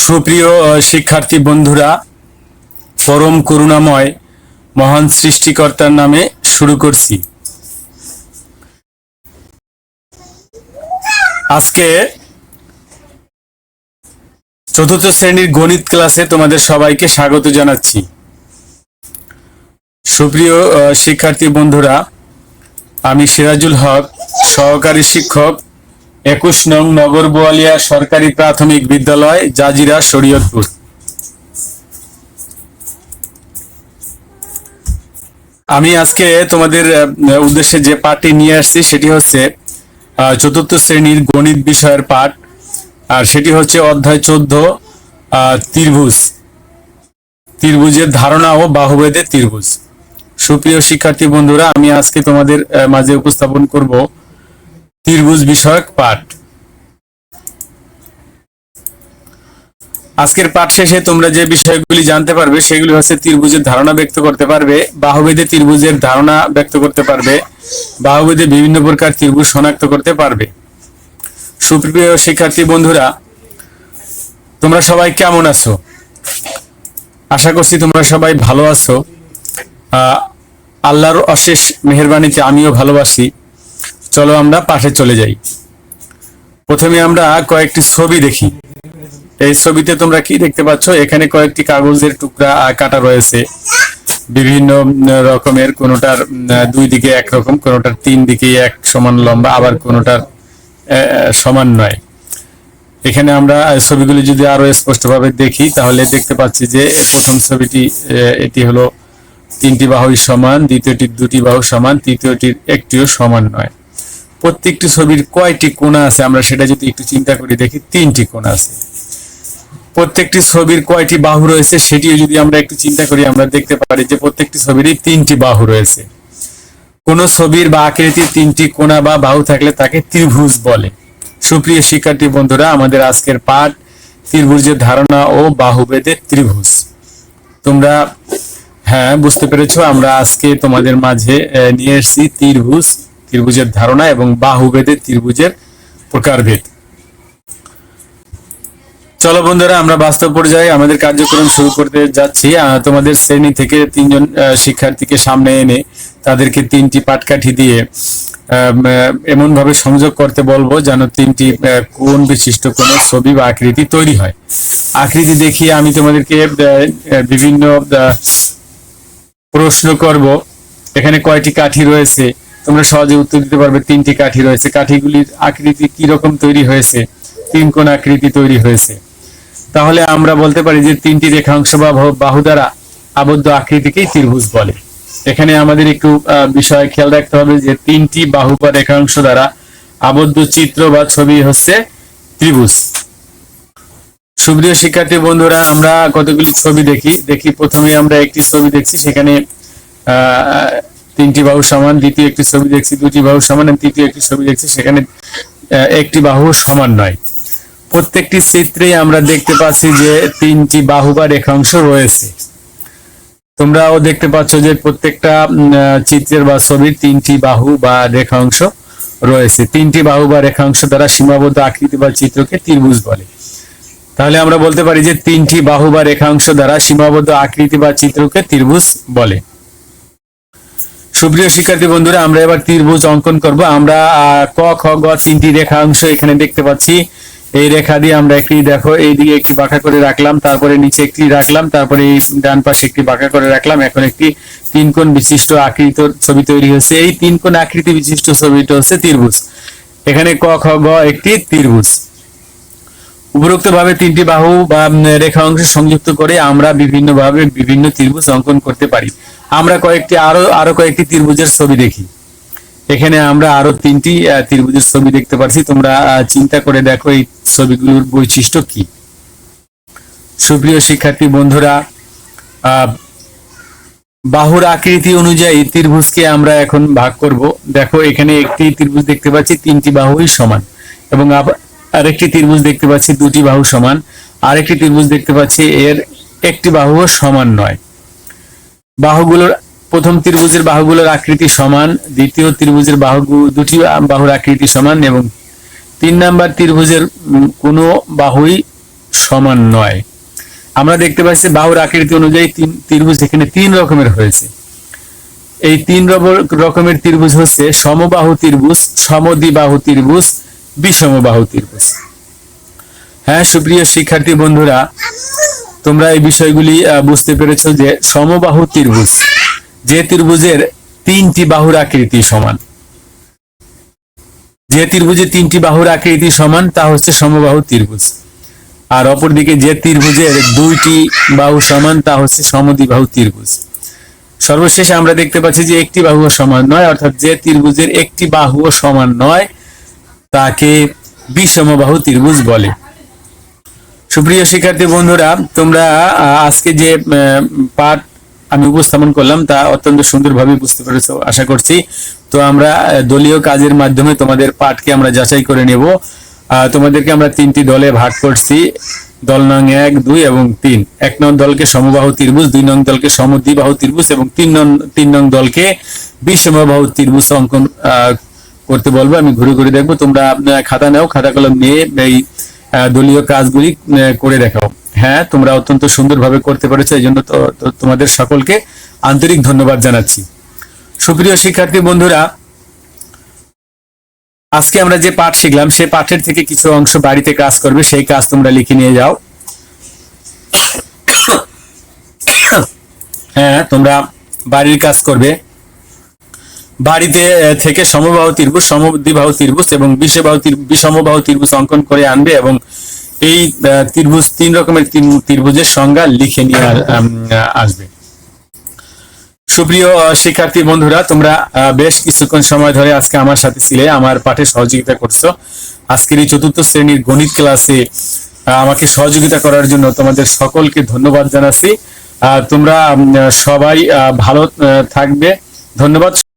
সুপ্রিয় শিক্ষার্থী বন্ধুরা, পরম করুণাময় মহান সৃষ্টিকর্তার নামে শুরু করছি। আজকে চতুর্থ শ্রেণীর গণিত ক্লাসে তোমাদের সবাইকে স্বাগত জানাচ্ছি। সুপ্রিয় শিক্ষার্থী বন্ধুরা, আমি সিরাজুল হক, সহকারী শিক্ষক, 21 নং নগর বোয়ালিয়া সরকারি প্রাথমিক বিদ্যালয়, জাজিরা, শরীয়তপুর। আমি আজকে তোমাদের উদ্দেশ্যে যে পাঠটি নিয়ে আসছি সেটি হচ্ছে চতুর্থ শ্রেণীর গণিত বিষয়ের পাঠ, আর সেটি হচ্ছে অধ্যায় 14, ত্রিভুজের ধারণা ও বাহুভেদে ত্রিভুজ। সুপ্রিয় শিক্ষার্থী বন্ধুরা, আমি আজকে তোমাদের মাঝে উপস্থাপন করব ত্রিভুজ বিষয়ক পাঠ। আজকের পাঠ শেষে তোমরা যে বিষয়গুলি জানতে পারবে সেগুলি হচ্ছে ত্রিভুজের ধারণা ব্যক্ত করতে পারবে, বাহুভেদে ত্রিভুজের ধারণা ব্যক্ত করতে পারবে, বাহুভেদে বিভিন্ন প্রকার ত্রিভুজ শনাক্ত করতে পারবে। সুপ্রিয় শিক্ষার্থী বন্ধুরা, তোমরা সবাই কেমন আছো? আশা করছি তোমরা সবাই ভালো আছো। আল্লাহর অশেষ মেহেরবানিতে আমিও ভালোবাসি। চলো আমরা পাঠে চলে যাই। প্রথমে আমরা কয়েকটি ছবি দেখি। এই ছবিতে তোমরা কি দেখতে পাচ্ছ? এখানে কয়েকটি কাগজের টুকরা কাটা রয়েছে বিভিন্ন রকমের, কোনোটার দুই দিকে একরকম, কোনোটার তিন দিকে এক সমান লম্বা, আবার কোনোটার সমান নয়। এখানে আমরা ছবিগুলি যদি আরো স্পষ্টভাবে দেখি তাহলে দেখতে পাচ্ছি যে প্রথম ছবিটি, এটি হলো তিনটি বাহুই সমান, দ্বিতীয়টির দুটি বাহু সমান, তৃতীয়টির একটিও সমান নয়। প্রত্যেকটি ছবির কয়টি কোণা আছে আমরা সেটা যদি একটু চিন্তা করি দেখি, তিনটি কোণা আছে। প্রত্যেকটি ছবির কয়টি বাহু রয়েছে সেটিও যদি আমরা একটু চিন্তা করি আমরা দেখতে পারি যে প্রত্যেকটি ছবিরই তিনটি বাহু রয়েছে। কোন ছবির বা আকৃতির তিনটি কোণা বা বাহু থাকলে তাকে ত্রিভুজ বলে। সুপ্রিয় শিক্ষার্থী বন্ধুরা, আমাদের আজকের পাঠ ত্রিভুজের ধারণা ও বাহুভেদে ত্রিভুজ। তোমরা হ্যাঁ বুঝতে পেরেছো, আমরা আজকে তোমাদের মাঝে নিয়ে এসেছি ত্রিভুজের ধারণা এবং বাহুভেদে ত্রিভুজের প্রকারভেদ। চলো বন্ধুরা, আমরা বাস্তব পর্যায়ে আমাদের কার্যক্রম শুরু করতে যাচ্ছি। তোমাদের শ্রেণী থেকে তিনজন শিক্ষার্থীকে সামনে এনে তাদেরকে তিনটি পাটকাঠি দিয়ে এমন ভাবে সংযোগ করতে বলবো যেন তিনটি কোণ বিশিষ্ট কোনো ছবি বা আকৃতি তৈরি হয়। আকৃতি দেখিয়ে আমি তোমাদেরকে বিভিন্ন প্রশ্ন করব। এখানে কয়টি কাঠি রয়েছে তোমরা সহজে উত্তর দিতে পারবে। তিনটি কাঠি রয়েছে, কাঠিগুলির আকৃতি কি রকম তৈরি হয়েছে? তিন কোণ আকৃতি তৈরি হয়েছে। তাহলে আমরা বলতে পারি যে তিনটি রেখাংশ বা বাহু দ্বারা আবদ্ধ আকৃতিকেই ত্রিভুজ বলে। এখানে আমাদের একটু বিষয় খেয়াল রাখতে হবে যে তিনটি বাহু বা রেখাংশ দ্বারা আবদ্ধ চিত্র বা ছবি হচ্ছে ত্রিভুজ। সুপ্রিয় শিক্ষার্থী বন্ধুরা, আমরা কতগুলি ছবি দেখি। প্রথমে আমরা একটি ছবি দেখছি, সেখানে তিনটি বাহু সমান। দ্বিতীয় একটি ছবি দেখছি, দুটি বাহু সমান। তৃতীয় একটি ছবি দেখছি, সেখানে একটি বাহু সমান নয়। প্রত্যেকটি চিত্রেই আমরা দেখতে পাচ্ছি যে তিনটি বাহু বা রেখাংশ রয়েছে। তোমরাও দেখতে পাচ্ছ যে প্রত্যেকটা চিত্রের বা ছবির তিনটি বাহু বা রেখাংশ রয়েছে। তিনটি বাহু বা রেখাংশ দ্বারা সীমাবদ্ধ আকৃতি বা চিত্রকে ত্রিভুজ বলে। তাহলে আমরা বলতে পারি যে তিনটি বাহু বা রেখাংশ দ্বারা সীমাবদ্ধ আকৃতি বা চিত্রকে ত্রিভুজ বলে। সুপ্রিয় শিক্ষার্থী বন্ধুরা, আমরা এবার ত্রিভুজ অঙ্কন করব। আমরা ক, খ, গ তিনটি রেখাংশ এখানে দেখতে পাচ্ছি। এই রেখা দিয়ে আমরা একটি, দেখো এইদিকে একটি বাঁকা করে রাখলাম, তারপরে নিচে একটি রাখলাম, তারপরে এই ডান পাশে একটি বাঁকা করে রাখলাম। এখন একটি তিন কোণ বিশিষ্ট আকৃতি ছবি তৈরি হয়েছে। এই তিন কোণ আকৃতি বিশিষ্ট ছবিটা হচ্ছে ত্রিভুজ। এখানে ক, খ, গ একটি ত্রিভুজ। উপরোক্ত ভাবে তিনটি বাহু বা রেখা অংশ সংযুক্ত করে আমরা বিভিন্ন ভাবে বিভিন্ন ত্রিভুজ অঙ্কন করতে পারি। আমরা আরো কয়েকটি ত্রিভুজের ছবি দেখি। এখানে আমরা আরো তিনটি ত্রিভুজের ছবি দেখতে পাচ্ছি। তোমরা চিন্তা করে দেখো এই ছবিগুলোর বৈশিষ্ট্য কি। সুপ্রিয় শিক্ষার্থী বন্ধুরা, বাহুর আকৃতি অনুযায়ী ত্রিভুজকে আমরা এখন ভাগ করব। দেখো এখানে একটি ত্রিভুজ দেখতে পাচ্ছি, তিনটি বাহুই সমান, এবং আরেকটি ত্রিভুজ দেখতে পাচ্ছি দুটি বাহু সমান। আরেকটি ত্রিভুজ দেখতে পাচ্ছি এর একটি বাহুও সমান নয়। বাহুগুলোর, প্রথম ত্রিভুজের বাহুগুলোর আকৃতি সমান, দ্বিতীয় ত্রিভুজের দুটি বাহুর আকৃতি সমান, এবং তিন নাম্বার ত্রিভুজের কোনো বাহুই সমান নয়। আমরা দেখতে পাচ্ছি বাহুর আকৃতি অনুযায়ী ত্রিভুজ এখানে 3 রকমের হয়েছে। এই 3 রকমের ত্রিভুজ হচ্ছে সমবাহু ত্রিভুজ, সমদ্বিবাহু ত্রিভুজ, বিষমবাহু ত্রিভুজ। হ্যাঁ সুপ্রিয় শিক্ষার্থী বন্ধুরা, তোমরা এই বিষয়গুলি বুঝতে পেরেছো যে সমবাহু ত্রিভুজ, যে ত্রিভুজের 3টি বাহুর আকৃতি সমান, যে ত্রিভুজে 3টি বাহুর আকৃতি সমান তা হচ্ছে সমবাহু ত্রিভুজ। আর অপরদিকে যে ত্রিভুজের 2টি বাহু সমান তা হচ্ছে সমদ্বিবাহু ত্রিভুজ। সর্বশেষে আমরা দেখতে পাচ্ছি যে একটি বাহুও সমান নয়, অর্থাৎ যে ত্রিভুজের একটি বাহুও সমান নয় তাকে বিষমবাহু ত্রিভুজ বলে। সুপ্রিয় শিক্ষার্থী বন্ধুরা, তোমরা আজকে যে পাঠ আমি উপস্থাপন করলাম তা অত্যন্ত সুন্দরভাবে বুঝতে পেরেছো আশা করছি। তো আমরা দলীয় কাজের মাধ্যমে তোমাদের পাঠকে আমরা যাচাই করে নেব। তোমাদেরকে আমরা 3টি দলে ভাগ করছি, দল নং 1, 2 এবং 3। 1 নং দলকে সমবাহু ত্রিভুজ, 2 নং দলকে সমদ্বিবাহু ত্রিভুজ এবং 3 নং দলকে বিষমবাহু ত্রিভুজ অঙ্কন করতে বলবো। আমি ঘুরে ঘুরে দেখবো, তোমরা খাতা নাও, খাতা কলম নিয়ে এই দলীয় কাজগুলি করে দেখাও। হ্যাঁ, তোমরা অত্যন্ত সুন্দরভাবে করতে পেরেছো, এই জন্য তোমাদের সকলকে আন্তরিক ধন্যবাদ জানাচ্ছি। সুপ্রিয় শিক্ষার্থী বন্ধুরা, আজকে আমরা যে পাঠ শিখলাম সেই পাঠের থেকে কিছু অংশ বাড়িতে কাজ করবে, সেই কাজ তোমরা লিখে নিয়ে যাও। হ্যাঁ, তোমরা বাড়ির কাজ করবে, বাড়িতে থেকে সমবাহু ত্রিভুজ, সমদ্বিবাহু ত্রিভুজ এবং বিষমবাহু ত্রিভুজ অঙ্কন করে আনবে এবং এই ত্রিভুজ 3 রকমের ত্রিভুজের সংজ্ঞা লিখে নিয়ে আসবে। সুপ্রিয় শিক্ষার্থী বন্ধুরা, তোমরা বেশ কিছুক্ষণ সময় ধরে আজকে আমার সাথে ছিলে, আমার পাঠে সহযোগিতা করছো। আজকের এই 4র্থ শ্রেণীর গণিত ক্লাসে আমাকে সহযোগিতা করার জন্য তোমাদের সকলকে ধন্যবাদ জানাচ্ছি। তোমরা সবাই ভালো থাকবে। ধন্যবাদ।